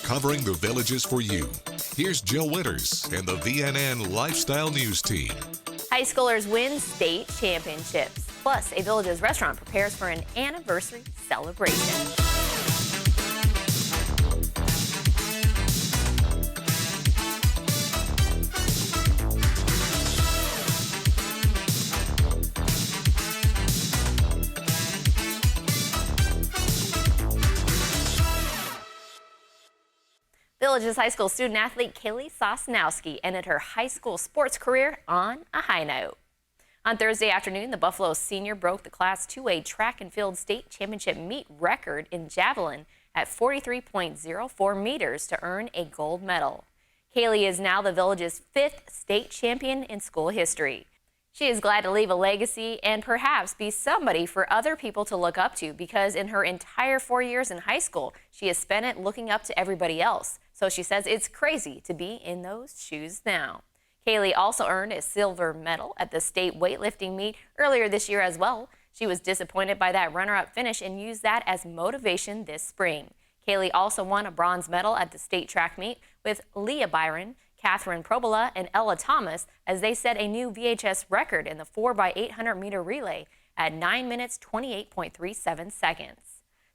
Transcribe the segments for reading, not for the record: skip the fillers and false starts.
covering the Villages for you. Here's Jill Winters and the VNN Lifestyle News Team. High schoolers win state championships. Plus, a Villages restaurant prepares for an anniversary celebration. Villages High School student athlete Kaylee Sosnowski ended her high school sports career on a high note. On Thursday afternoon, the Buffalo senior broke the Class 2A track and field state championship meet record in javelin at 43.04 meters to earn a gold medal. Kaylee is now the Villages' 5th state champion in school history. She is glad to leave a legacy and perhaps be somebody for other people to look up to, because in her entire 4 years in high school, she has spent it looking up to everybody else. So she says it's crazy to be in those shoes now. Kaylee also earned a silver medal at the state weightlifting meet earlier this year as well. She was disappointed by that runner-up finish and used that as motivation this spring. Kaylee also won a bronze medal at the state track meet with Leah Byron, Catherine Probola, and Ella Thomas as they set a new VHS record in the 4x800 meter relay at 9 minutes 28.37 seconds.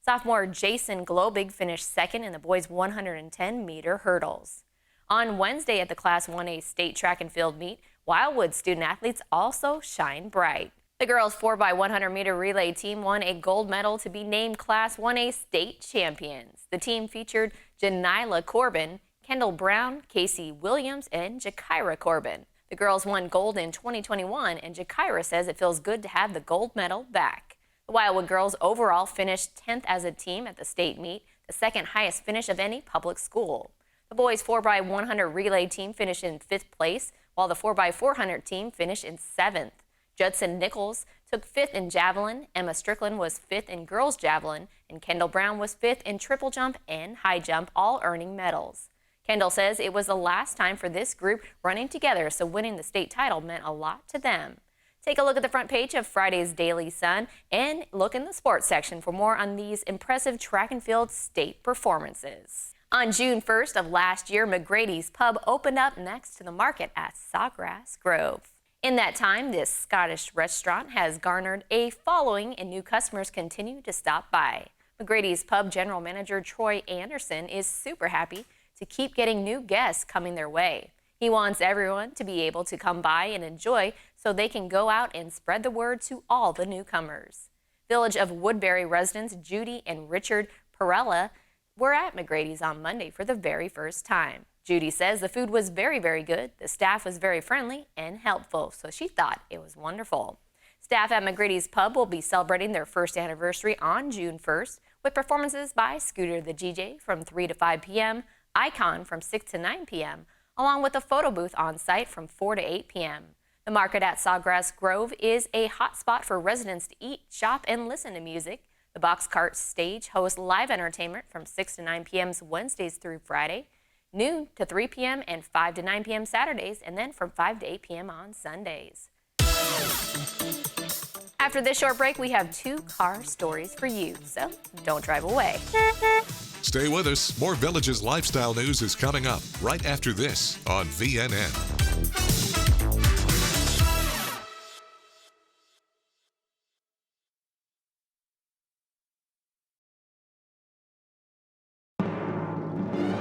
Sophomore Jason Globig finished second in the boys' 110 meter hurdles. On Wednesday at the Class 1A state track and field meet, Wildwood student athletes also shine bright. The girls' 4x100 meter relay team won a gold medal to be named Class 1A state champions. The team featured Janila Corbin, Kendall Brown, Casey Williams, and Jakira Corbin. The girls won gold in 2021, and Jakira says it feels good to have the gold medal back. The Wildwood girls overall finished 10th as a team at the state meet, the second highest finish of any public school. The boys' 4x100 relay team finished in 5th place, while the 4x400 team finished in 7th. Judson Nichols took 5th in javelin, Emma Strickland was 5th in girls javelin, and Kendall Brown was 5th in triple jump and high jump, all earning medals. Kendall says it was the last time for this group running together, so winning the state title meant a lot to them. Take a look at the front page of Friday's Daily Sun and look in the sports section for more on these impressive track and field state performances. On June 1st of last year, McGrady's Pub opened up next to the market at Sawgrass Grove. In that time, this Scottish restaurant has garnered a following and new customers continue to stop by. McGrady's Pub General Manager Troy Anderson is super happy to keep getting new guests coming their way. He wants everyone to be able to come by and enjoy so they can go out and spread the word to all the newcomers. Village of Woodbury residents Judy and Richard Perella were at McGrady's on Monday for the very first time. Judy says the food was very, very good, the staff was very friendly and helpful, so she thought it was wonderful. Staff at McGrady's Pub will be celebrating their first anniversary on June 1st with performances by Scooter the DJ from 3 to 5 p.m., Icon from 6 to 9 p.m., along with a photo booth on site from 4 to 8 p.m. The market at Sawgrass Grove is a hot spot for residents to eat, shop, and listen to music. The Box Cart Stage hosts live entertainment from 6 to 9 p.m. Wednesdays through Friday, noon to 3 p.m. and 5 to 9 p.m. Saturdays, and then from 5 to 8 p.m. on Sundays. After this short break, we have 2 car stories for you, so don't drive away. Stay with us. More Villages lifestyle news is coming up right after this on VNN.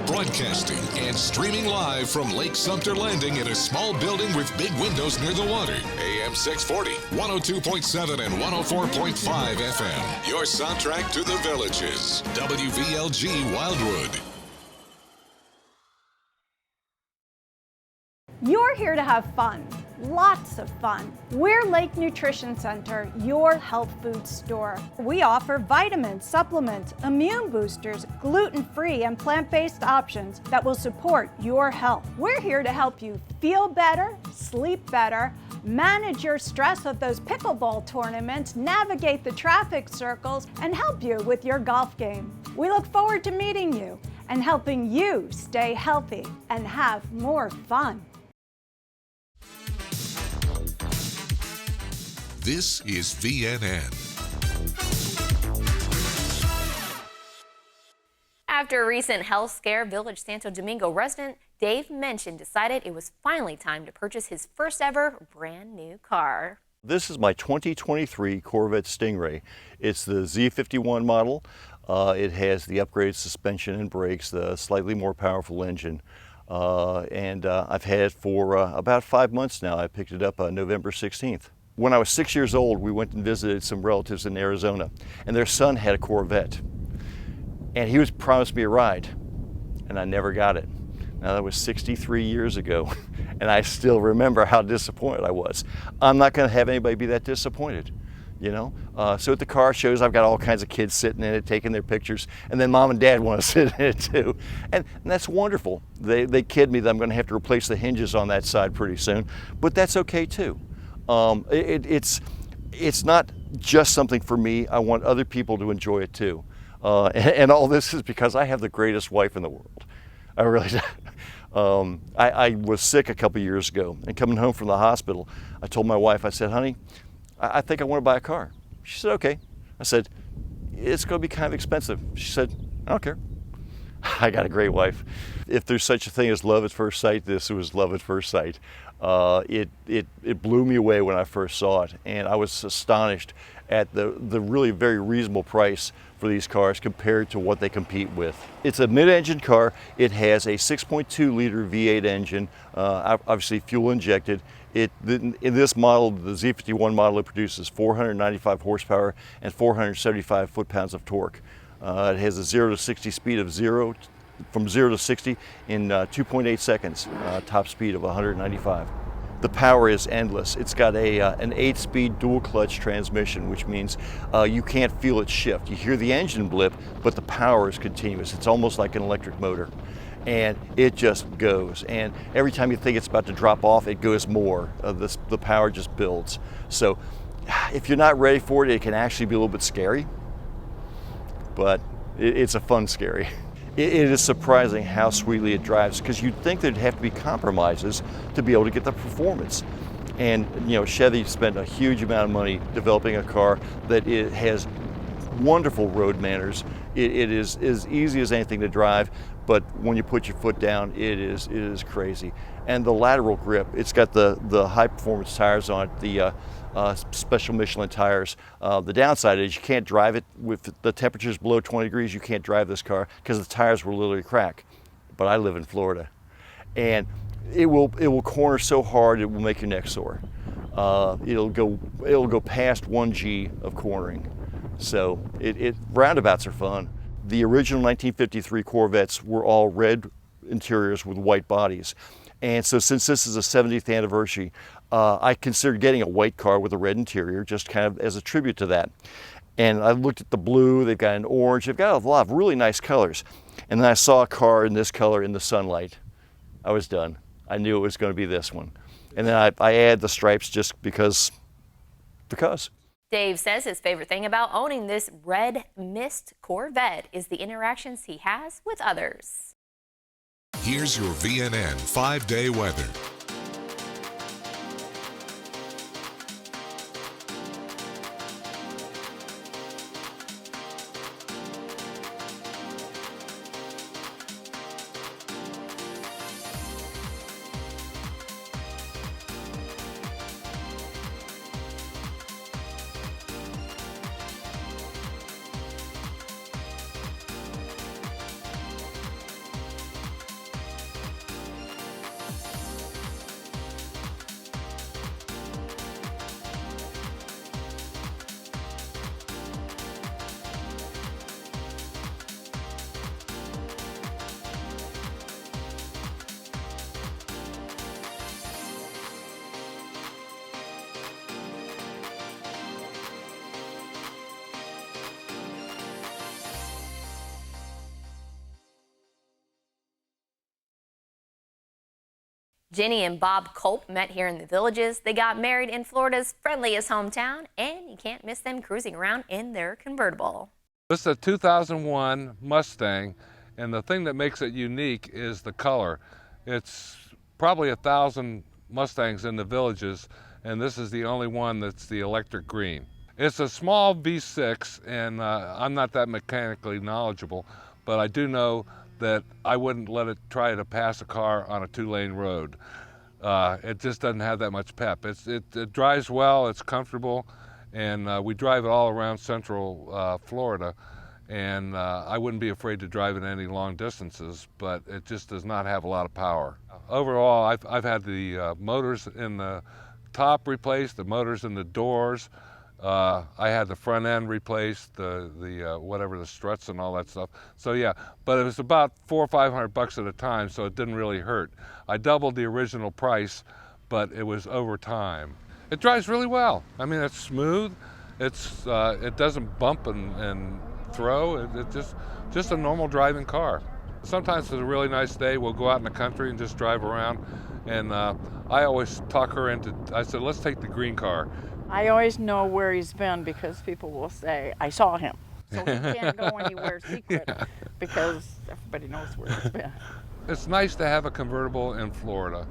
Broadcasting and streaming live from Lake Sumter Landing in a small building with big windows near the water. AM 640, 102.7 and 104.5 FM. Your soundtrack to the Villages. WVLG Wildwood. You're here to have fun, lots of fun. We're Lake Nutrition Center, your health food store. We offer vitamins, supplements, immune boosters, gluten-free and plant-based options that will support your health. We're here to help you feel better, sleep better, manage your stress of those pickleball tournaments, navigate the traffic circles, and help you with your golf game. We look forward to meeting you and helping you stay healthy and have more fun. This is VNN. After a recent health scare, Village Santo Domingo resident Dave Mention decided it was finally time to purchase his first ever brand new car. This is my 2023 Corvette Stingray. It's the Z51 model. It has the upgraded suspension and brakes, the slightly more powerful engine. I've had it for about 5 months now. I picked it up on November 16th. When I was 6 years old, we went and visited some relatives in Arizona, and their son had a Corvette. And he was promised me a ride, and I never got it. Now that was 63 years ago, and I still remember how disappointed I was. I'm not going to have anybody be that disappointed, you know? So at the car shows, I've got all kinds of kids sitting in it, taking their pictures, and then mom and dad want to sit in it too. And that's wonderful. They kid me that I'm going to have to replace the hinges on that side pretty soon, but that's okay too. It's not just something for me. I want other people to enjoy it too. And all this is because I have the greatest wife in the world. I really do. I was sick a couple years ago, and coming home from the hospital, I told my wife, I said, honey, I think I want to buy a car. She said, okay. I said, it's going to be kind of expensive. She said, I don't care. I got a great wife. If there's such a thing as love at first sight, this was love at first sight. It blew me away when I first saw it, and I was astonished at the really very reasonable price for these cars compared to what they compete with. It's a mid-engine car. It has a 6.2 liter V8 engine, obviously fuel injected. In this model, the Z51 model, it produces 495 horsepower and 475 foot-pounds of torque. It has a 0 to 60 speed of from 0 to 60 in 2.8 seconds, top speed of 195. The power is endless. It's got an 8-speed dual clutch transmission, which means you can't feel it shift. You hear the engine blip, but the power is continuous. It's almost like an electric motor, and it just goes. And every time you think it's about to drop off, it goes more. The power just builds. So if you're not ready for it, it can actually be a little bit scary, but it's a fun scary. It is surprising how sweetly it drives, because you'd think there'd have to be compromises to be able to get the performance. And you know, Chevy spent a huge amount of money developing a car that it has wonderful road manners. It is as easy as anything to drive, but when you put your foot down, it is crazy. And the lateral grip, it's got the high performance tires on it, the special Michelin tires. The downside is you can't drive it with the temperatures below 20 degrees. You can't drive this car because the tires will literally crack. But I live in Florida, and it will corner so hard it will make your neck sore. It'll go past 1G of cornering. So roundabouts are fun. The original 1953 Corvettes were all red interiors with white bodies. And so since this is a 70th anniversary, I considered getting a white car with a red interior, just kind of as a tribute to that. And I looked at the blue, they've got an orange, they've got a lot of really nice colors. And then I saw a car in this color in the sunlight. I was done. I knew it was going to be this one. And then I add the stripes just because. Dave says his favorite thing about owning this red mist Corvette is the interactions he has with others. Here's your VNN 5-day weather. Jenny and Bob Culp met here in the Villages. They got married in Florida's friendliest hometown, and you can't miss them cruising around in their convertible. This is a 2001 Mustang, and the thing that makes it unique is the color. It's probably 1,000 Mustangs in the Villages, and this is the only one that's the electric green. It's a small V6, and I'm not that mechanically knowledgeable, but I do know that I wouldn't let it try to pass a car on a 2-lane road. It just doesn't have that much pep. It drives well, it's comfortable, and we drive it all around central Florida, and I wouldn't be afraid to drive it any long distances, but it just does not have a lot of power. Overall, I've had the motors in the top replaced, the motors in the doors. I had the front end replaced, the whatever, the struts and all that stuff. So yeah, but it was about $400 or $500 at a time, so it didn't really hurt. I doubled the original price, but it was over time. It drives really well. I mean, it's smooth. It doesn't bump and throw. It's just a normal driving car. Sometimes it's a really nice day, we'll go out in the country and just drive around, and I always talk her into, I said, let's take the green car. I always know where he's been because people will say, I saw him. So he can't go anywhere secret because everybody knows where he's been. It's nice to have a convertible in Florida.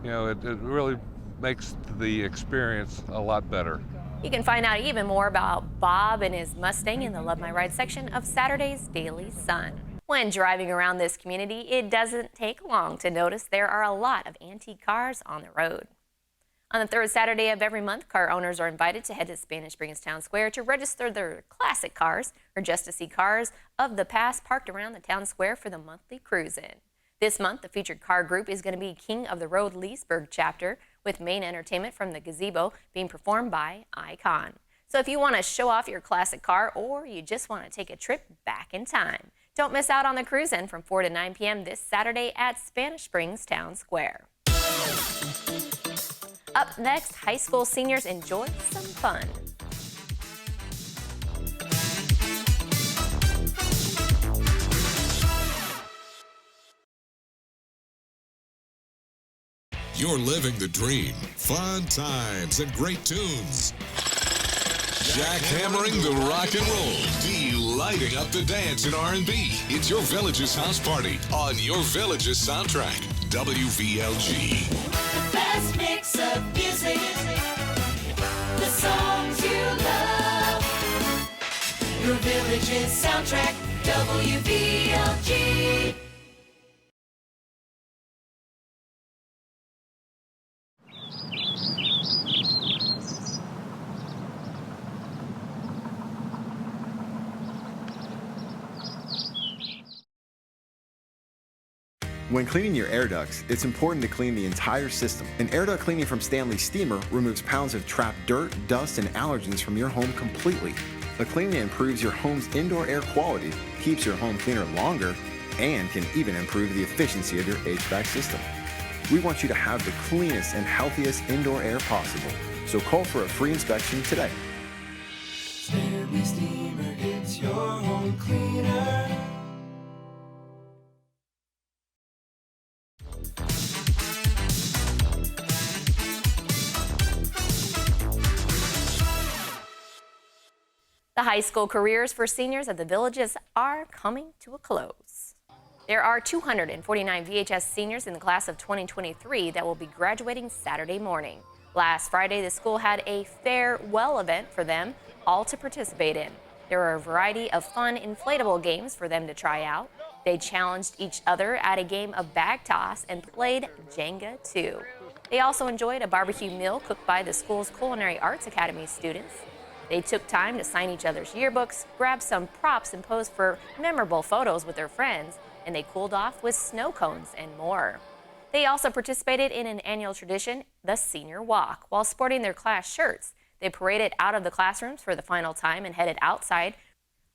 You know, it really makes the experience a lot better. You can find out even more about Bob and his Mustang in the Love My Ride section of Saturday's Daily Sun. When driving around this community, it doesn't take long to notice there are a lot of antique cars on the road. On the third Saturday of every month, car owners are invited to head to Spanish Springs Town Square to register their classic cars or just to see cars of the past parked around the town square for the monthly cruise-in. This month, the featured car group is going to be King of the Road Leesburg chapter, with main entertainment from the gazebo being performed by Icon. So if you want to show off your classic car or you just want to take a trip back in time, don't miss out on the cruise-in from 4 to 9 p.m. this Saturday at Spanish Springs Town Square. Up next, high school seniors enjoy some fun. You're living the dream. Fun times and great tunes. Jackhammering the rock and roll. Delighting up the dance in R&B. It's your Village's house party on your Village's soundtrack. WVLG. The best mix of music. The songs you love. Your Village's soundtrack. WVLG. When cleaning your air ducts, it's important to clean the entire system. An air duct cleaning from Stanley Steamer removes pounds of trapped dirt, dust, and allergens from your home completely. The cleaning improves your home's indoor air quality, keeps your home cleaner longer, and can even improve the efficiency of your HVAC system. We want you to have the cleanest and healthiest indoor air possible, so call for a free inspection today. Stanley Steamer gets your home cleaner. The high school careers for seniors at the Villages are coming to a close. There are 249 VHS seniors in the class of 2023 that will be graduating Saturday morning. Last Friday, the school had a farewell event for them all to participate in. There were a variety of fun inflatable games for them to try out. They challenged each other at a game of bag toss and played Jenga too. They also enjoyed a barbecue meal cooked by the school's Culinary Arts Academy students. They took time to sign each other's yearbooks, grab some props, and pose for memorable photos with their friends, and they cooled off with snow cones and more. They also participated in an annual tradition, the Senior Walk. While sporting their class shirts, they paraded out of the classrooms for the final time and headed outside,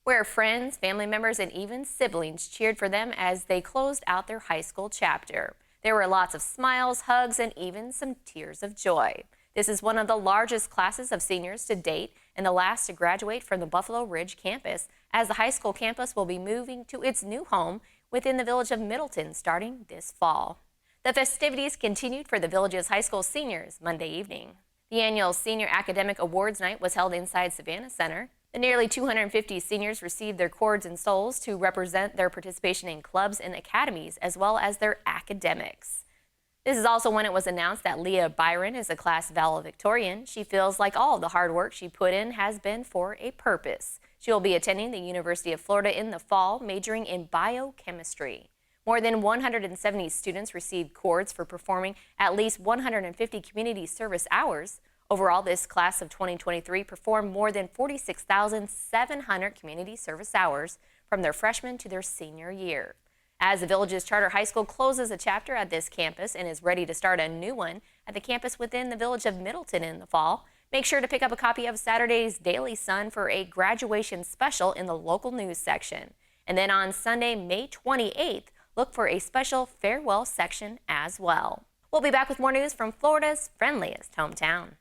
where friends, family members, and even siblings cheered for them as they closed out their high school chapter. There were lots of smiles, hugs, and even some tears of joy. This is one of the largest classes of seniors to date and the last to graduate from the Buffalo Ridge campus, as the high school campus will be moving to its new home within the village of Middleton starting this fall. The festivities continued for the village's high school seniors Monday evening. The annual Senior Academic Awards Night was held inside Savannah Center. The nearly 250 seniors received their cords and soles to represent their participation in clubs and academies, as well as their academics. This is also when it was announced that Leah Byron is a class valedictorian. She feels like all the hard work she put in has been for a purpose. She will be attending the University of Florida in the fall, majoring in biochemistry. More than 170 students received cords for performing at least 150 community service hours. Overall, this class of 2023 performed more than 46,700 community service hours from their freshman to their senior year. As the Villages Charter High School closes a chapter at this campus and is ready to start a new one at the campus within the village of Middleton in the fall, make sure to pick up a copy of Saturday's Daily Sun for a graduation special in the local news section. And then on Sunday, May 28th, look for a special farewell section as well. We'll be back with more news from Florida's friendliest hometown.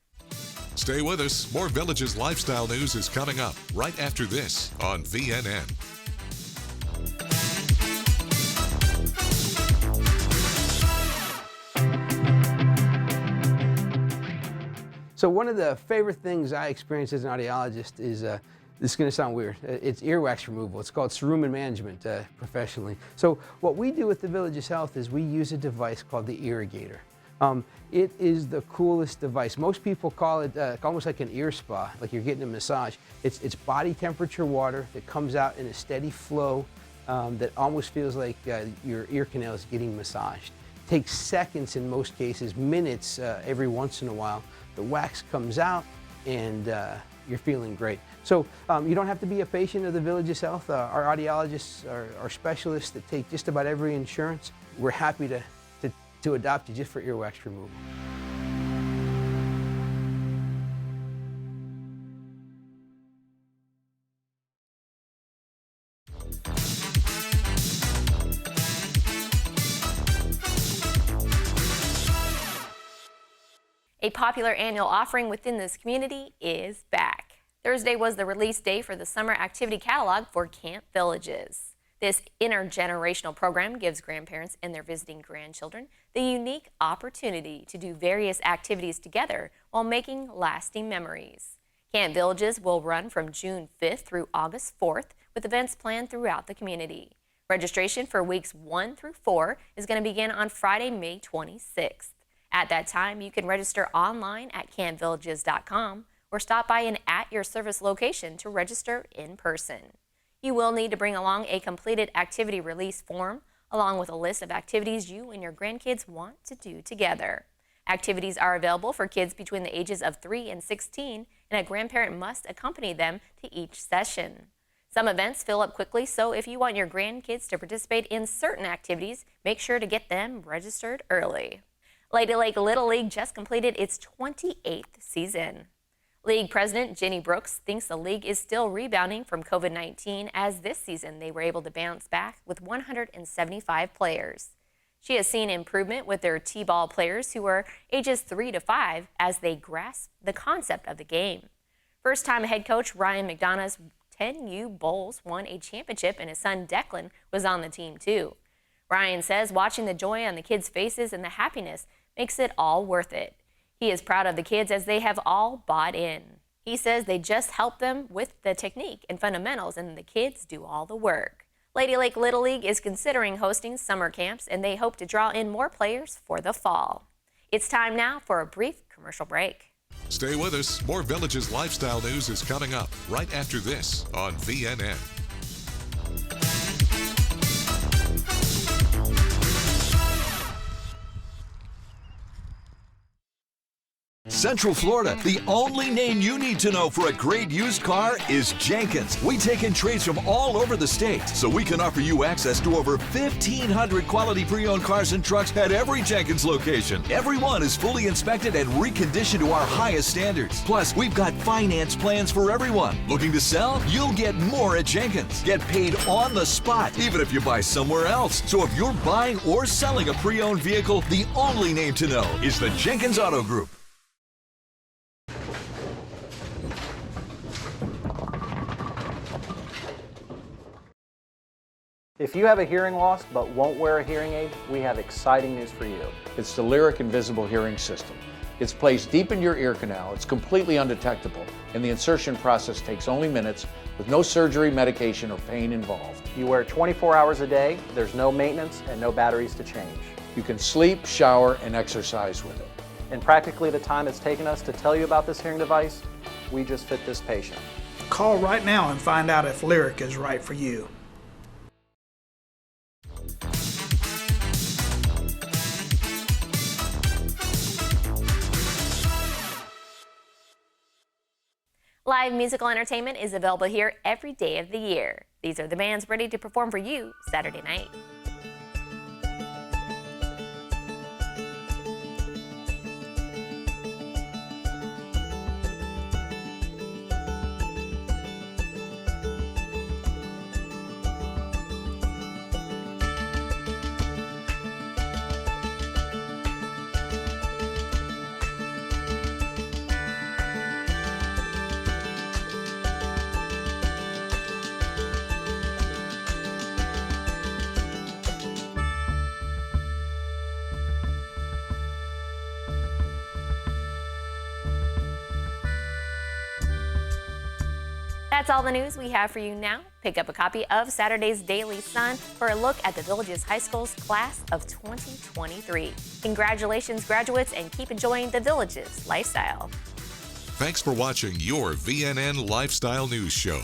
Stay with us. More Villages lifestyle news is coming up right after this on VNN. So one of the favorite things I experience as an audiologist is, this is going to sound weird, it's earwax removal. It's called cerumen management professionally. So what we do with the Villages Health is we use a device called the Irrigator. It is the coolest device. Most people call it almost like an ear spa, like you're getting a massage. It's body temperature water that comes out in a steady flow that almost feels like your ear canal is getting massaged. It takes seconds in most cases, minutes every once in a while. The wax comes out and you're feeling great. So you don't have to be a patient of the Villages Health. Our audiologists are specialists that take just about every insurance. We're happy to adopt you just for earwax removal. A popular annual offering within this community is back. Thursday was the release day for the summer activity catalog for Camp Villages. This intergenerational program gives grandparents and their visiting grandchildren the unique opportunity to do various activities together while making lasting memories. Camp Villages will run from June 5th through August 4th with events planned throughout the community. Registration for weeks 1 through 4 is going to begin on Friday, May 26th. At that time, you can register online at campvillages.com or stop by an at-your-service location to register in person. You will need to bring along a completed activity release form, along with a list of activities you and your grandkids want to do together. Activities are available for kids between the ages of 3 and 16, and a grandparent must accompany them to each session. Some events fill up quickly, so if you want your grandkids to participate in certain activities, make sure to get them registered early. Lady Lake Little League just completed its 28th season. League President Jenny Brooks thinks the league is still rebounding from COVID-19, as this season they were able to bounce back with 175 players. She has seen improvement with their T-ball players who are ages 3 to 5 as they grasp the concept of the game. First-time head coach Ryan McDonough's 10U Bulls won a championship, and his son Declan was on the team too. Ryan says watching the joy on the kids' faces and the happiness makes it all worth it. He is proud of the kids as they have all bought in. He says they just help them with the technique and fundamentals, and the kids do all the work. Lady Lake Little League is considering hosting summer camps, and they hope to draw in more players for the fall. It's time now for a brief commercial break. Stay with us. More Villages lifestyle news is coming up right after this on VNN. Central Florida, the only name you need to know for a great used car is Jenkins. We take in trades from all over the state, so we can offer you access to over 1,500 quality pre-owned cars and trucks at every Jenkins location. Every one is fully inspected and reconditioned to our highest standards. Plus, we've got finance plans for everyone. Looking to sell? You'll get more at Jenkins. Get paid on the spot, even if you buy somewhere else. So if you're buying or selling a pre-owned vehicle, the only name to know is the Jenkins Auto Group. If you have a hearing loss but won't wear a hearing aid, we have exciting news for you. It's the Lyric Invisible Hearing System. It's placed deep in your ear canal, it's completely undetectable, and the insertion process takes only minutes with no surgery, medication, or pain involved. You wear it 24 hours a day, there's no maintenance and no batteries to change. You can sleep, shower, and exercise with it. In practically the time it's taken us to tell you about this hearing device, we just fit this patient. Call right now and find out if Lyric is right for you. Live musical entertainment is available here every day of the year. These are the bands ready to perform for you Saturday night. That's all the news we have for you now. Pick up a copy of Saturday's Daily Sun for a look at the Villages High School's class of 2023. Congratulations, graduates, and keep enjoying the Villages lifestyle. Thanks for watching your VNN Lifestyle News Show.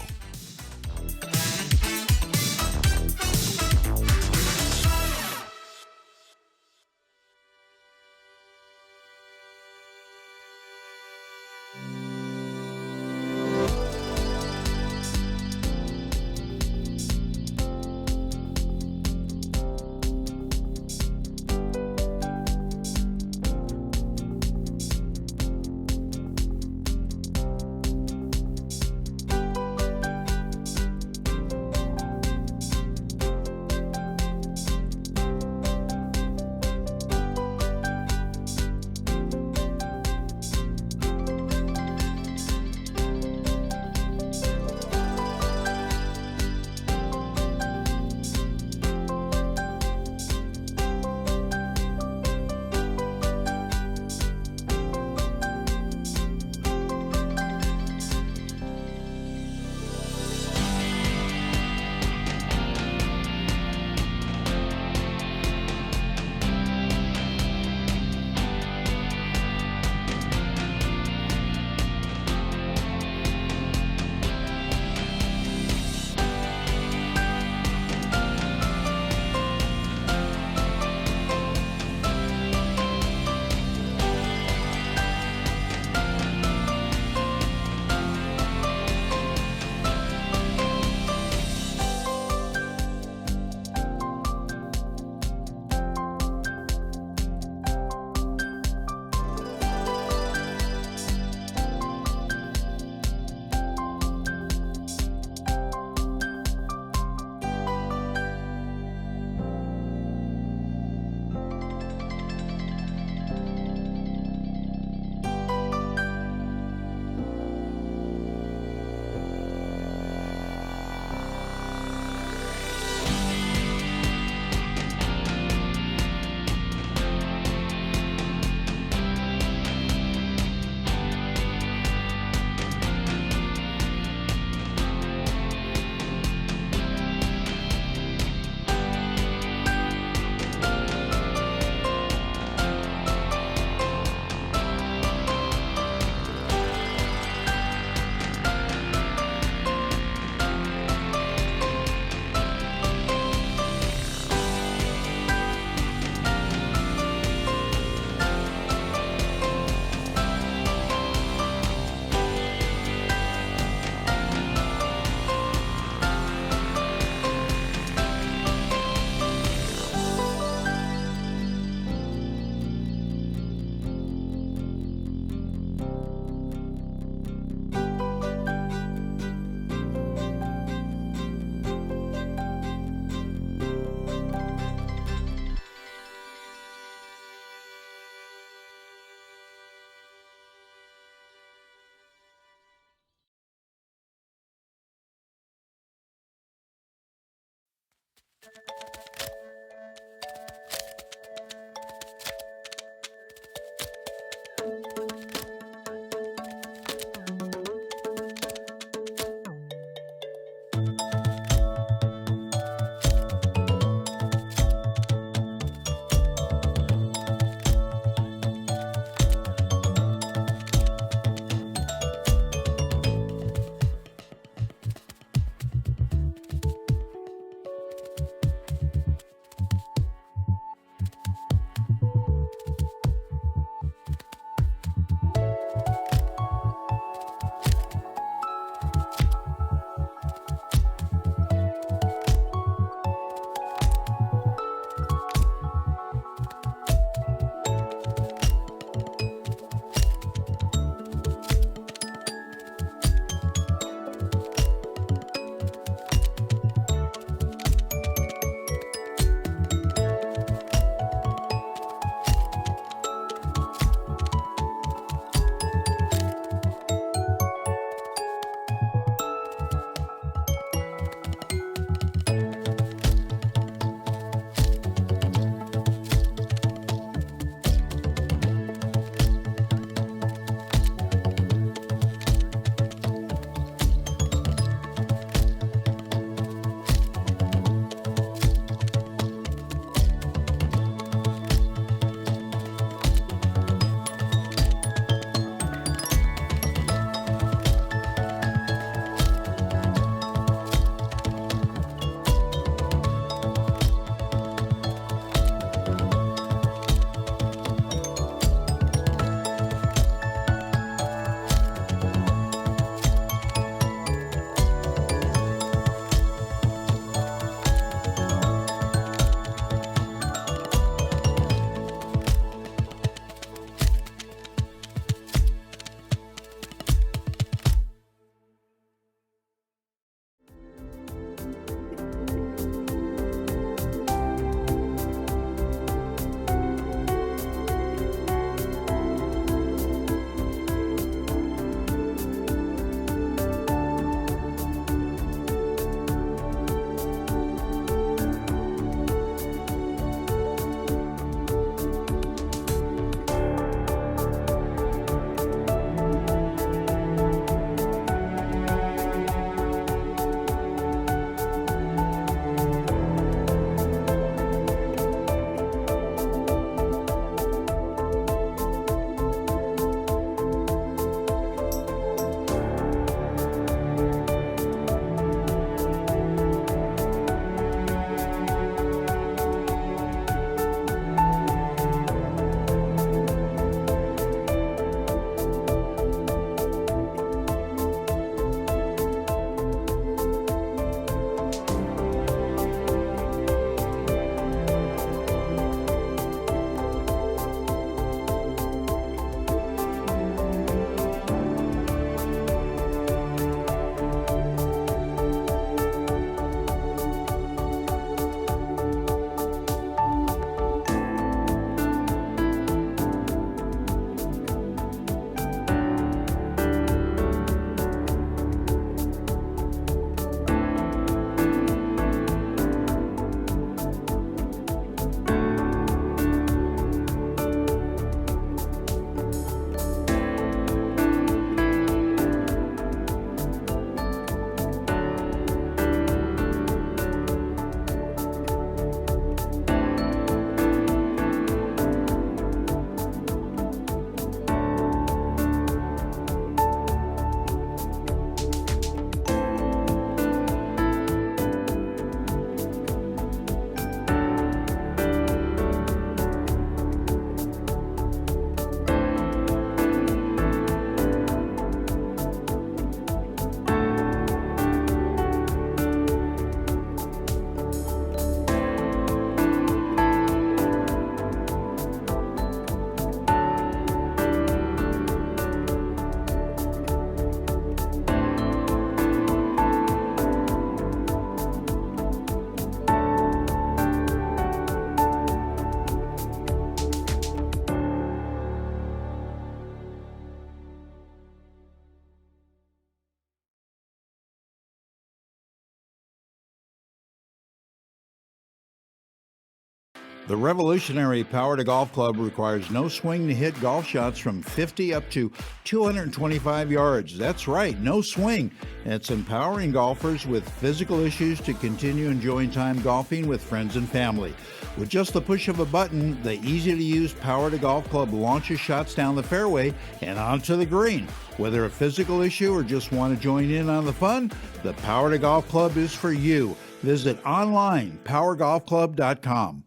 The revolutionary Power to Golf Club requires no swing to hit golf shots from 50 up to 225 yards. That's right, no swing. It's empowering golfers with physical issues to continue enjoying time golfing with friends and family. With just the push of a button, the easy-to-use Power to Golf Club launches shots down the fairway and onto the green. Whether a physical issue or just want to join in on the fun, the Power to Golf Club is for you. Visit online, powergolfclub.com.